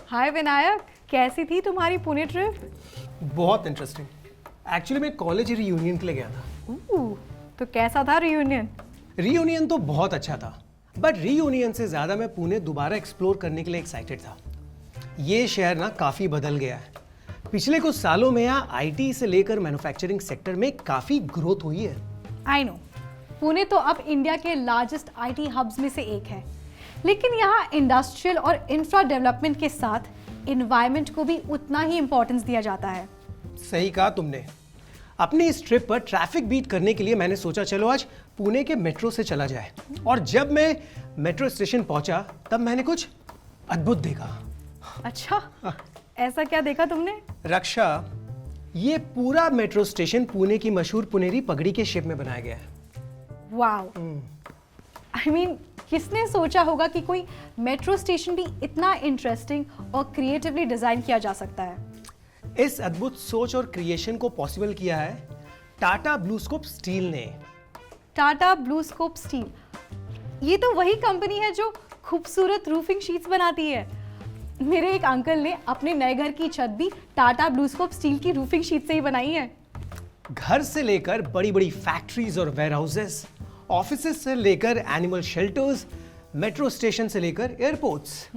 हाय विनायक, कैसी थी तुम्हारी पुणे ट्रिप? बहुत इंटरेस्टिंग। एक्चुअली मैं कॉलेज रियूनियन के लिए गया था। तो कैसा था रियूनियन? रियूनियन तो बहुत अच्छा था, बट रियूनियन से ज़्यादा मैं पुणे दोबारा एक्सप्लोर करने के लिए एक्साइटेड था। ये शहर ना काफ़ी बदल गया है। पिछले कुछ सालों में यहाँ आईटी से लेकर मैन्युफैक्चरिंग सेक्टर में काफ़ी ग्रोथ हुई है। आई नो, पुणे तो अब इंडिया के लार्जेस्ट आईटी हब्स में से एक है, लेकिन यहाँ इंडस्ट्रियल और इंफ्रा डेवलपमेंट के साथ इन्वायरमेंट को भी उतना ही इम्पोर्टेंस दिया जाता है। सही कहा तुमने। अपनी इस ट्रिप पर ट्रैफिक बीट करने के लिए मैंने सोचा चलो आज पुणे के मेट्रो से चला जाए। और जब मैं मेट्रो स्टेशन पहुंचा तब मैंने कुछ अद्भुत देखा। अच्छा, ऐसा क्या देखा तुमने? रक्षा, ये पूरा मेट्रो स्टेशन पुणे की मशहूर पुनेरी पगड़ी के शेप में बनाया गया है। वाओ, आई मीन किसने सोचा होगा कि कोई मेट्रो स्टेशन भी इतना इंटरेस्टिंग और क्रिएटिवली डिजाइन किया जा सकता है। इस अद्भुत सोच और क्रिएशन को पॉसिबल किया है टाटा ब्लूस्कोप स्टील ने। टाटा ब्लूस्कोप स्टील, ये तो वही कंपनी है जो खूबसूरत रूफिंग शीट्स बनाती है। मेरे एक अंकल ने अपने नए घर की छत भी टाटा ब्लूस्कोप स्टील की रूफिंग शीट से ही बनाई है। घर से लेकर बड़ी बड़ी फैक्ट्रीज और वेयरहाउसेस, ऑफिसेस से लेकर एनिमल शेल्टर्स, मेट्रो स्टेशन से लेकर एयरपोर्ट्स,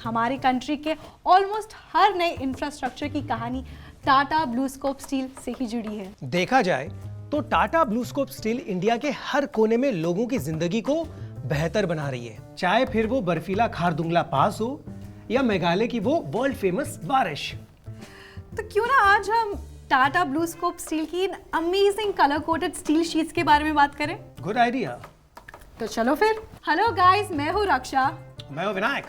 हमारी कंट्री के ऑलमोस्ट हर नए इंफ्रास्ट्रक्चर की कहानी टाटा ब्लूस्कोप स्टील से ही जुड़ी है। देखा जाए तो टाटा ब्लूस्कोप स्टील इंडिया के हर कोने में लोगों की जिंदगी को बेहतर बना रही है, चाहे फिर वो बर्फीला खारदुंगला पास हो या मेघालय की वो वर्ल्ड फेमस बारिश। तो क्यों ना आज हम टाटा ब्लूस्कोप स्टील की इन amazing colour coated steel sheets के बारे में बात करें। Good idea. तो चलो फिर। हेलो गाइस, मैं हूँ रक्षा। मैं हूं विनायक।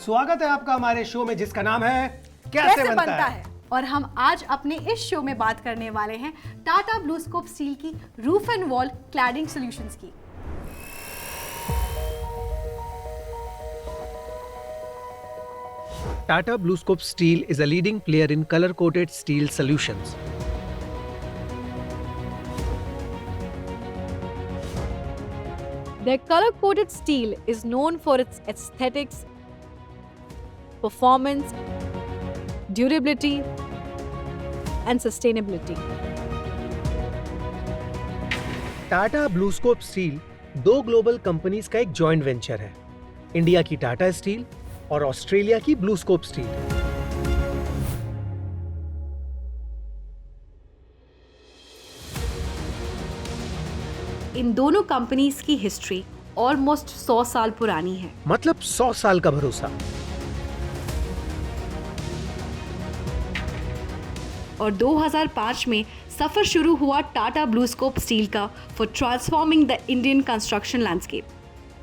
स्वागत है आपका हमारे शो में जिसका नाम है कैसे बनता है। और हम आज अपने इस शो में बात करने वाले हैं टाटा ब्लूस्कोप स्टील की roof and wall cladding solutions की। Tata BlueScope Steel is a leading player in color-coated steel solutions. Their color-coated steel is known for its aesthetics, performance, durability, and sustainability. Tata BlueScope steel दो global companies का एक joint venture है, India की Tata steel और Australia की BlueScope steel. इन दोनों companies की history almost 100 साल पुरानी है। मतलब 100 साल का भरोसा। और 2005 में सफर शुरू हुआ टाटा ब्लूस्कोप स्टील का for transforming the Indian construction landscape.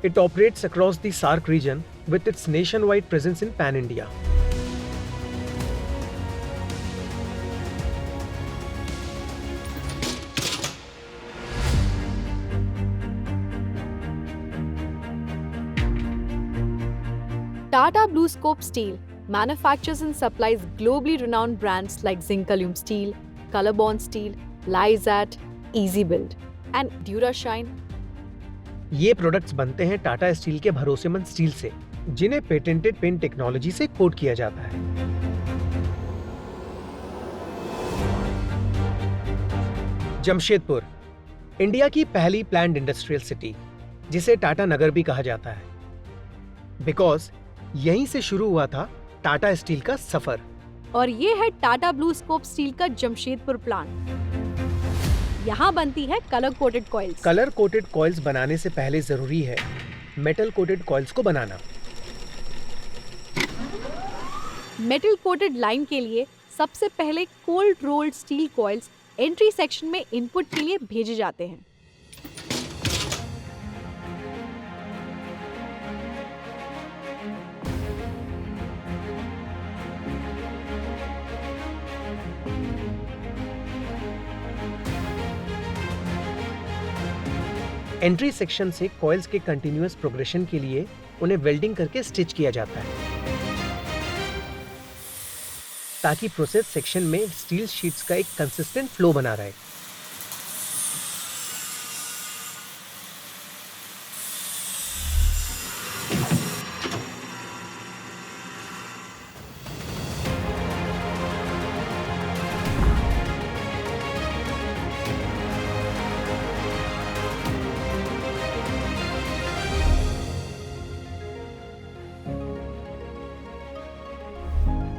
It operates across the SAARC region with its nationwide presence in Pan India. Tata BlueScope Steel manufactures and supplies globally renowned brands like Zincalume Steel, Colorbond Steel, Lyzat, EasyBuild, and Durashine. ये products बनते हैं Tata steel के भरोसेमंद steel से, जिन्हें patented paint technology से coat किया जाता है। जमशेदपुर, इंडिया की पहली प्लान्ड इंडस्ट्रियल सिटी, जिसे टाटा नगर भी कहा जाता है, बिकॉज यहीं से शुरू हुआ था टाटा स्टील का सफर। और ये है टाटा ब्लूस्कोप स्टील का जमशेदपुर प्लांट। यहाँ बनती है colour coated coils. Colour coated coils बनाने से पहले जरूरी है मेटल कोटेड कॉइल्स को बनाना। मेटल कोटेड लाइन के लिए सबसे पहले cold rolled steel coils entry section में इनपुट के लिए भेजे जाते हैं। एंट्री सेक्शन से कॉइल्स के कंटिन्यूअस प्रोग्रेशन के लिए उन्हें वेल्डिंग करके स्टिच किया जाता है, ताकि प्रोसेस सेक्शन में स्टील शीट्स का एक कंसिस्टेंट फ्लो बना रहे।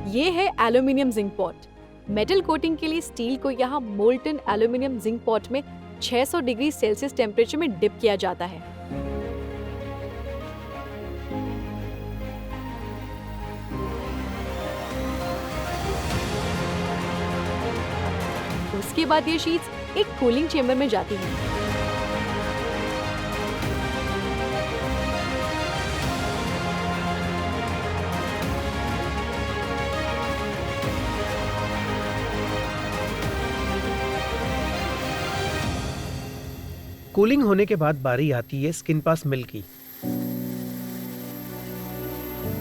ये है aluminium zinc pot. Metal coating के लिए स्टील को यहाँ मोल्टन एल्यूमिनियम जिंक पॉट में 600 डिग्री सेल्सियस टेम्परेचर में डिप किया जाता है। उसके बाद ये शीट्स एक कूलिंग चेंबर में जाती हैं। कूलिंग होने के बाद बारी आती है स्किन पास मिल की।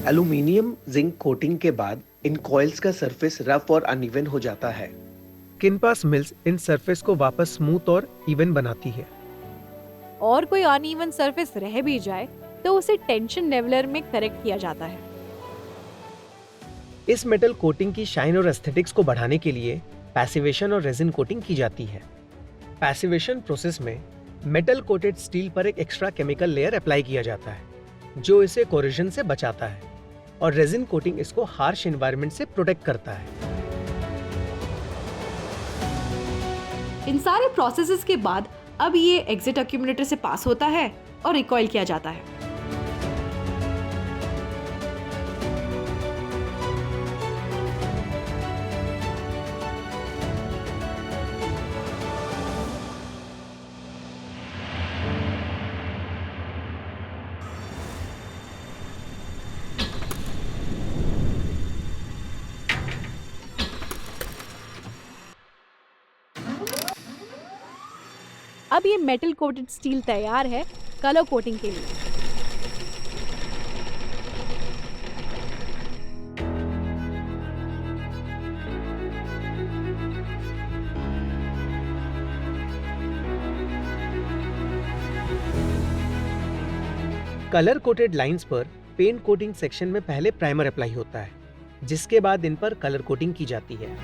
एल्यूमिनियम जिंक कोटिंग के बाद इन कॉइल्स का सरफेस रफ और अनइवन हो जाता है। Skin pass mills in surface को वापस स्मूथ और इवन बनाती है। और कोई अनइवन सरफेस रह भी जाए तो उसे टेंशन लेवलर में करेक्ट किया जाता है। इस मेटल कोटिंग की शाइन और एस्थेटिक्स को बढ़ाने के लिए पैसिवेशन और रेजिन कोटिंग की जाती है। पैसिवेशन प्रोसेस में मेटल कोटेड स्टील पर एक एक्स्ट्रा केमिकल लेयर अप्लाई किया जाता है जो इसे कोरोजन से बचाता है, और रेजिन कोटिंग इसको हार्श एनवायरनमेंट से प्रोटेक्ट करता है। इन सारे प्रोसेसेस के बाद अब ये एग्जिट एक्यूमुलेटर से पास होता है और रिकॉइल किया जाता है। अब ये मेटल कोटेड स्टील तैयार है कलर कोटिंग के लिए। कलर कोटेड लाइंस पर पेंट कोटिंग सेक्शन में पहले प्राइमर अप्लाई होता है, जिसके बाद इन पर कलर कोटिंग की जाती है।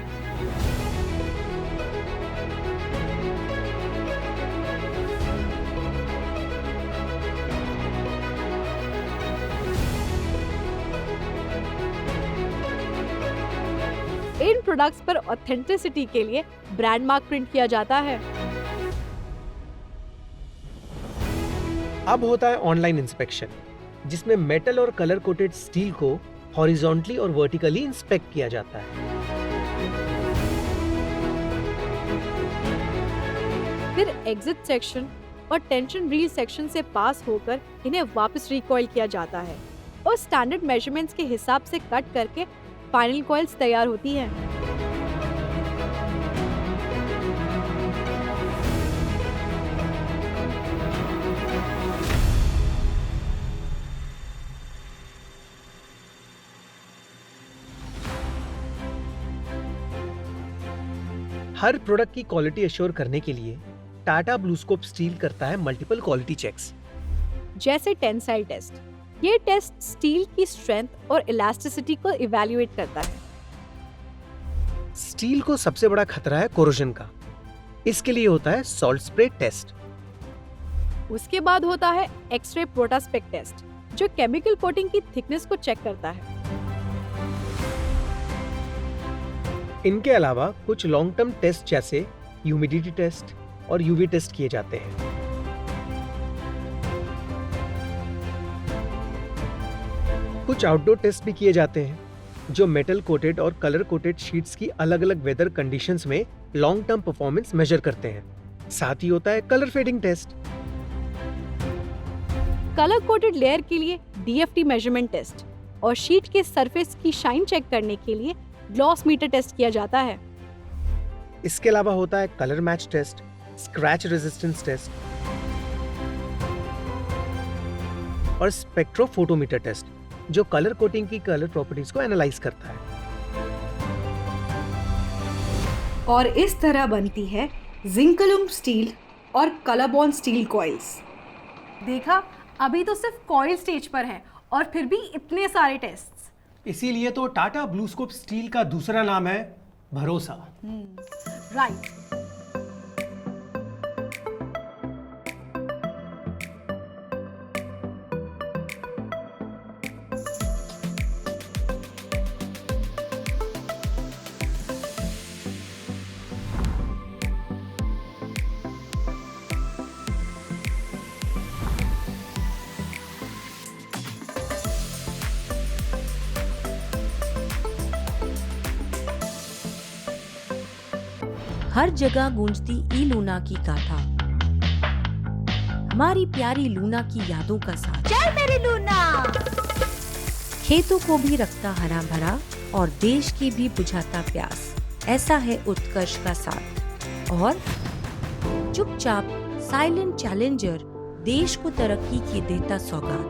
इन प्रोडक्ट्स पर ऑथेंटिसिटी के लिए ब्रांड मार्क प्रिंट किया जाता है। अब होता है ऑनलाइन इंस्पेक्शन, जिसमें मेटल और कलर कोटेड स्टील को हॉरिजॉन्टली और वर्टिकली इंस्पेक्ट किया जाता है। फिर एग्जिट सेक्शन और टेंशन रील सेक्शन से पास होकर इन्हें वापस रिकॉइल किया जाता है और स्टैंडर्ड मेजरमेंट्स के हिसाब से कट करके फाइनल कॉइल्स तैयार होती हैं। हर प्रोडक्ट की क्वालिटी एश्योर करने के लिए टाटा ब्लूस्कोप स्टील करता है मल्टीपल क्वालिटी चेक्स, जैसे टेंसाइल टेस्ट। ये टेस्ट स्टील की स्ट्रेंथ और इलास्टिसिटी को इवैल्यूएट करता है। स्टील को सबसे बड़ा खतरा है कोरोजन का। इसके लिए होता है सॉल्ट स्प्रे टेस्ट। उसके बाद होता है एक्सरे प्रोटास्पेक्ट टेस्ट, जो केमिकल कोटिंग की थिकनेस को चेक करता है। इनके अलावा कुछ लॉन्ग टर्म टेस्ट जैसे ह्यूमिडिटी टेस्ट और यूवी टेस्ट किए जाते हैं। कुछ आउटडोर टेस्ट भी किए जाते हैं, जो मेटल कोटेड और कलर कोटेड शीट्स की अलग-अलग वेदर कंडीशंस में लॉन्ग टर्म परफॉर्मेंस मेजर करते हैं। साथ ही होता है colour fading test. Colour coated layer के लिए डीएफटी मेजरमेंट टेस्ट और शीट के सरफेस की शाइन चेक करने के लिए ग्लॉस मीटर टेस्ट किया जाता है। इसके अलावा होता है colour match test, scratch resistance test और स्पेक्ट्रोफोटोमीटर टेस्ट, जो कलर कोटिंग की कलर प्रॉपर्टीज को एनालाइज करता है। और इस तरह बनती है जिंकलुम स्टील और कलरबॉन्ड स्टील कॉइल्स। देखा, अभी तो सिर्फ कॉइल स्टेज पर है और फिर भी इतने सारे टेस्ट्स। इसीलिए तो टाटा ब्लूस्कोप स्टील का दूसरा नाम है भरोसा। राइट। हर जगह गूंजती ई लूना की गाथा, हमारी प्यारी लूना की यादों का साथ। चल मेरी लूना। खेतों को भी रखता हरा भरा और देश की भी बुझाता प्यास, ऐसा है उत्कर्ष का साथ। और चुपचाप साइलेंट चैलेंजर देश को तरक्की की देता सौगात।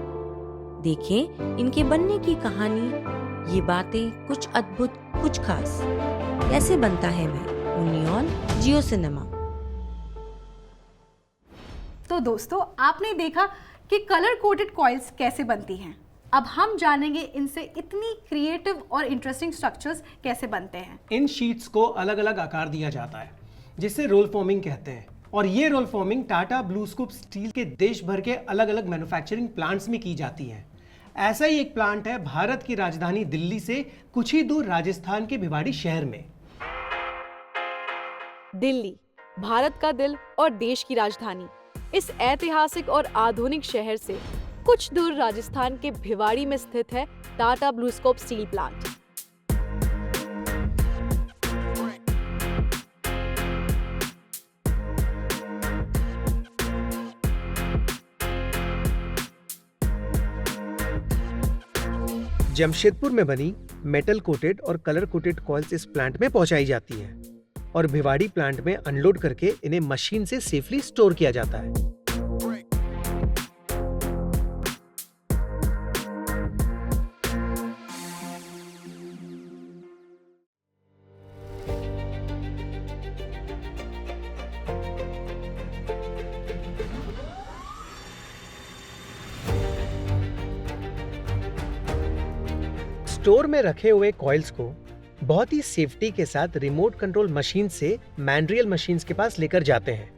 देखें इनके बनने की कहानी, ये बातें कुछ अद्भुत कुछ खास। कैसे बनता है मैं, ओनली ऑन जियो सिनेमा। तो दोस्तों, आपने देखा कि कलर कोटेड कॉइल्स कैसे बनती हैं। अब हम जानेंगे इनसे इतनी क्रिएटिव और इंटरेस्टिंग स्ट्रक्चर्स कैसे बनते हैं। इन शीट्स को अलग अलग आकार दिया जाता है, जिसे रोल फॉर्मिंग कहते हैं। और ये roll forming Tata BlueScope Steel के देश भर के अलग अलग मैन्युफैक्चरिंग प्लांट्स में की जाती है। ऐसा ही एक प्लांट है भारत की राजधानी दिल्ली से कुछ ही दूर राजस्थान के भिवाड़ी शहर में। दिल्ली, भारत का दिल और देश की राजधानी। इस ऐतिहासिक और आधुनिक शहर से कुछ दूर राजस्थान के भिवाड़ी में स्थित है Tata BlueScope steel plant. Jamshedpur में बनी मेटल कोटेड और कलर कोटेड कॉइल्स इस प्लांट में पहुंचाई जाती हैं और भिवाड़ी प्लांट में अनलोड करके इन्हें मशीन से सेफली स्टोर किया जाता है। स्टोर में रखे हुए कॉइल्स को बहुत ही सेफ्टी के साथ रिमोट कंट्रोल मशीन से मैनुअल मशीन्स के पास लेकर जाते हैं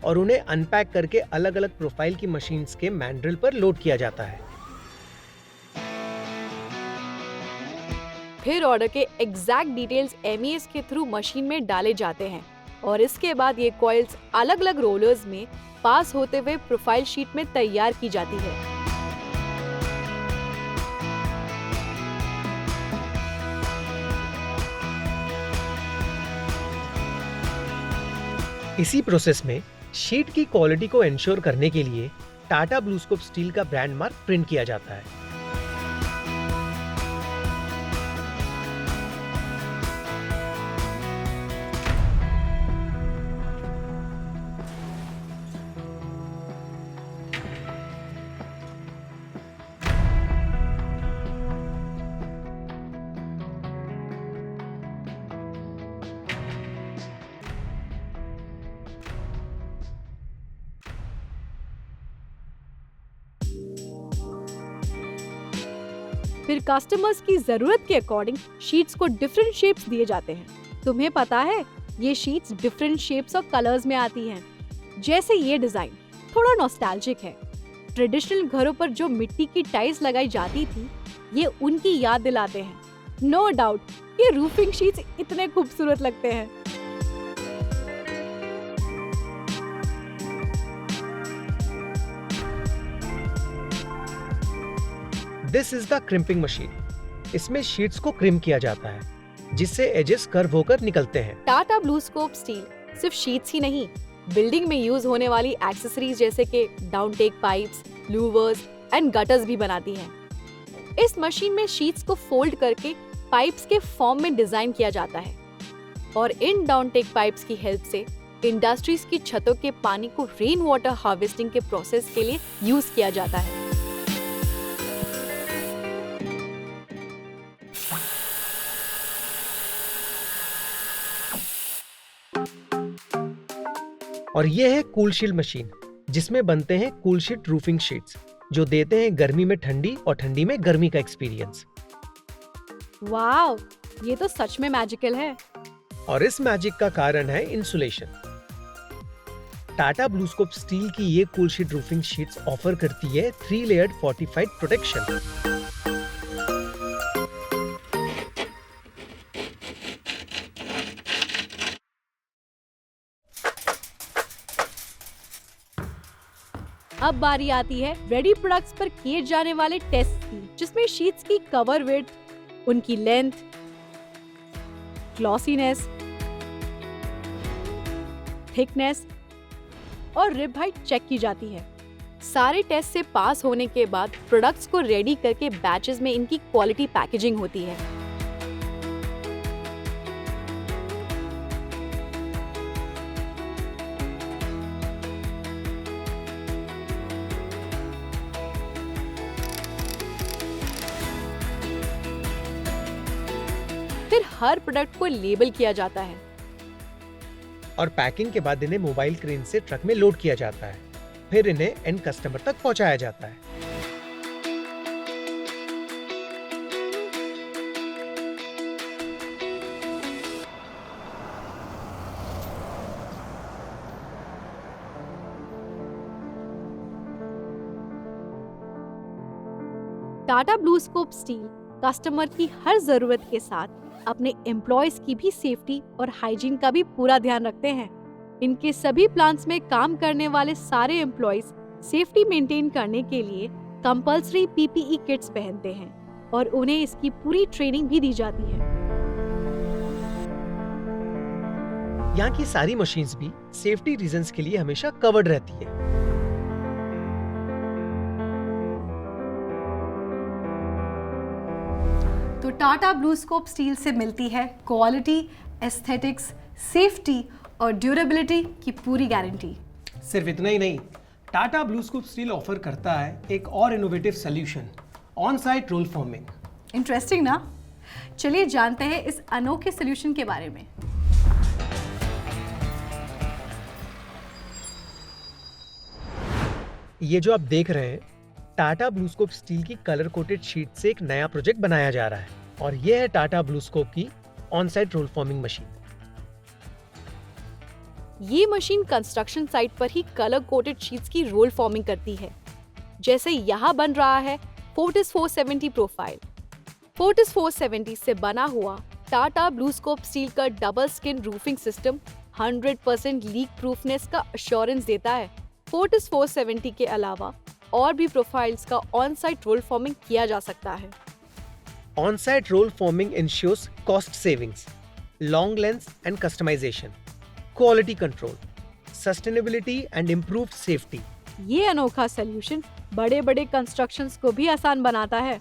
और उन्हें अनपैक करके अलग अलग प्रोफाइल की मशीन्स के मैनुअल पर लोड किया जाता है। फिर ऑर्डर के एग्जैक्ट डिटेल्स MES के थ्रू मशीन में डाले जाते हैं और इसके बाद ये कॉइल्स अलग अलग रोलर्स में पास होते हुए प्रोफाइल शीट में तैयार की जाती है। इसी प्रोसेस में शीट की क्वालिटी को एंश्योर करने के लिए टाटा ब्लूस्कोप स्टील का ब्रांड मार्क प्रिंट किया जाता है। फिर कस्टमर्स की जरूरत के अकॉर्डिंग शीट्स को डिफरेंट शेप्स दिए जाते हैं। तुम्हें पता है ये शीट्स डिफरेंट शेप्स और कलर्स में आती हैं। जैसे ये डिजाइन थोड़ा नॉस्टैल्जिक है। ट्रेडिशनल घरों पर जो मिट्टी की टाइल्स लगाई जाती थी, ये उनकी याद दिलाते हैं। नो डाउट ये रूफिंग शीट्स इतने खूबसूरत लगते हैं। This is the crimping machine. इसमें शीट्स को क्रिम किया जाता है जिससे एजेस कर्व होकर निकलते हैं। टाटा ब्लूस्कोप स्टील सिर्फ शीट्स ही नहीं, बिल्डिंग में यूज होने वाली एक्सेसरीज जैसे कि डाउनटेक पाइप्स, लूवर्स एंड गटर्स भी बनाती है। इस मशीन में शीट्स को फोल्ड करके पाइप्स के फॉर्म में डिजाइन किया जाता है और इन डाउनटेक पाइप्स की हेल्प से इंडस्ट्रीज की छतों के पानी को रेन वाटर हार्वेस्टिंग के प्रोसेस के लिए यूज किया जाता है। और ये है कूल शील्ड मशीन, जिसमें बनते हैं कूल शीट रूफिंग शीट्स, जो देते हैं गर्मी में ठंडी और ठंडी में गर्मी का एक्सपीरियंस। वाओ, ये तो सच में मैजिकल है। और इस मैजिक का कारण है इंसुलेशन। टाटा ब्लूस्कोप स्टील की ये cool sheet roofing sheets offer करती है 3 लेयर्ड फोर्टिफाइड प्रोटेक्शन। अब बारी आती है रेडी प्रोडक्ट्स पर किए जाने वाले टेस्ट की, जिसमें शीट्स की कवर विड्थ, उनकी लेंथ, ग्लॉसीनेस थिकनेस और रिब हाइट चेक की जाती है। सारे टेस्ट से पास होने के बाद प्रोडक्ट्स को रेडी करके बैचेस में इनकी क्वालिटी पैकेजिंग होती है। फिर हर प्रोडक्ट को लेबल किया जाता है और पैकिंग के बाद इन्हें मोबाइल क्रेन से ट्रक में लोड किया जाता है, फिर इन्हें एंड कस्टमर तक पहुंचाया जाता है। टाटा ब्लूस्कोप स्टील कस्टमर की हर जरूरत के साथ अपने एम्प्लॉयज की भी सेफ्टी और हाइजीन का भी पूरा ध्यान रखते हैं। इनके सभी प्लांट्स में काम करने वाले सारे एम्प्लॉयज सेफ्टी मेंटेन करने के लिए कंपल्सरी पीपीई किट्स पहनते हैं और उन्हें इसकी पूरी ट्रेनिंग भी दी जाती है। यहाँ की सारी मशीन्स भी सेफ्टी रीजंस के लिए हमेशा कवर्ड रहती है। तो टाटा ब्लूस्कोप स्टील से मिलती है क्वालिटी, एस्थेटिक्स, सेफ्टी और ड्यूरेबिलिटी की पूरी गारंटी। सिर्फ इतना ही नहीं, टाटा ब्लूस्कोप स्टील ऑफर करता है एक और innovative solution, on site roll forming. Interesting ना? चलिए जानते हैं इस अनोखे सोल्यूशन के बारे में। ये जो आप देख रहे हैं, टाटा ब्लूस्कोप स्टील की कलर कोटेड शीट से एक नया प्रोजेक्ट बनाया जा रहा है और ये है टाटा ब्लूस्कोप की on site roll forming machine. ये मशीन कंस्ट्रक्शन साइट पर ही कलर कोटेड शीट्स की रोल फॉर्मिंग करती है। जैसे यहाँ बन रहा है फोर्टिस 470 प्रोफाइल। फोर्टिस 470 से बना हुआ टाटा ब्लूस्कोप स्टील का double skin roofing system 100% leak proofness का अश्योरेंस देता है। फोर्टिस 470 के अलावा और भी प्रोफाइल्स का ऑन साइट रोल फॉर्मिंग किया जा सकता है। On site roll forming ensures cost savings, long length and customization, quality control, sustainability and improved safety. ये अनोखा सॉल्यूशन बड़े बड़े कंस्ट्रक्शंस को भी आसान बनाता है।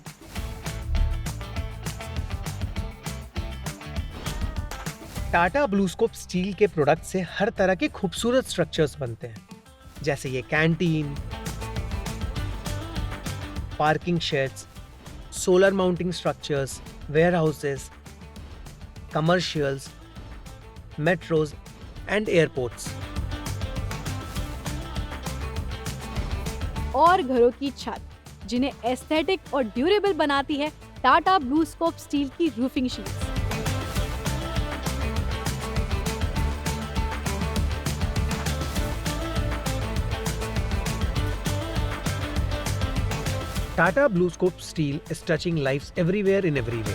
टाटा ब्लूस्कोप स्टील के प्रोडक्ट से हर तरह के खूबसूरत स्ट्रक्चर्स बनते हैं, जैसे ये canteen, parking shades, solar mounting structures, warehouses, commercials, metros and airports. और घरों की छत, जिन्हें एस्थेटिक और ड्यूरेबल बनाती है टाटा ब्लूस्कोप स्टील की roofing sheets. Tata BlueScope Steel is touching lives everywhere in every way.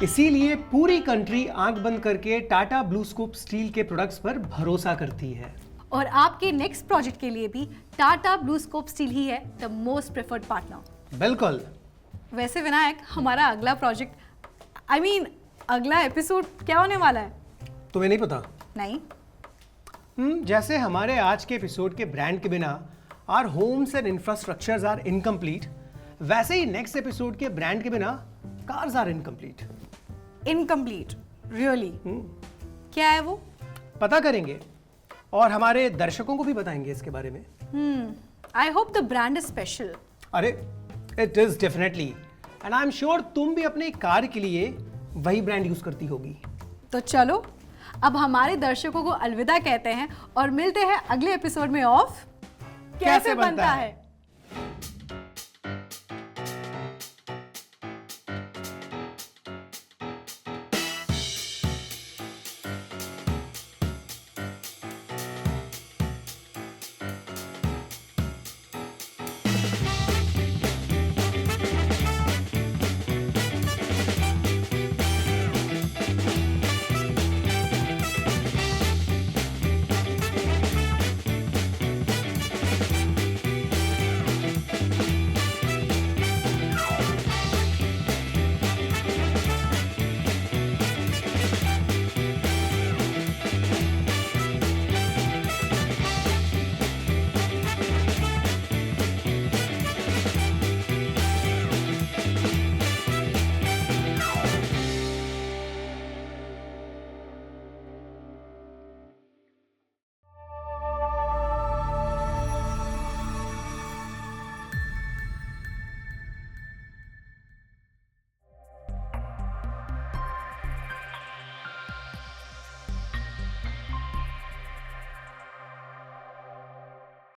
इसीलिए पूरी कंट्री आंख बंद करके टाटा ब्लूस्कोप स्टील के प्रोडक्ट्स पर भरोसा करती है। और आपके नेक्स्ट प्रोजेक्ट के लिए भी टाटा ब्लूस्कोप स्टील ही है द मोस्ट प्रेफर्ड पार्टनर। बिल्कुल। वैसे विनायक, हमारा अगला प्रोजेक्ट अगला एपिसोड क्या होने वाला है? तुम्हें नहीं पता? नहीं। जैसे हमारे आज के एपिसोड के ब्रांड के बिना our homes and infrastructures are incomplete, वैसे ही नेक्स्ट एपिसोड के ब्रांड के बिना cars are incomplete. Incomplete? Really? क्या है वो? पता करेंगे और हमारे दर्शकों को भी बताएंगे इसके बारे में। I hope the brand is special. अरे it is definitely, and I am sure तुम भी अपने कार के लिए वही ब्रांड यूज करती होगी। तो चलो अब हमारे दर्शकों को अलविदा कहते हैं और मिलते हैं अगले एपिसोड में ऑफ कैसे बनता है।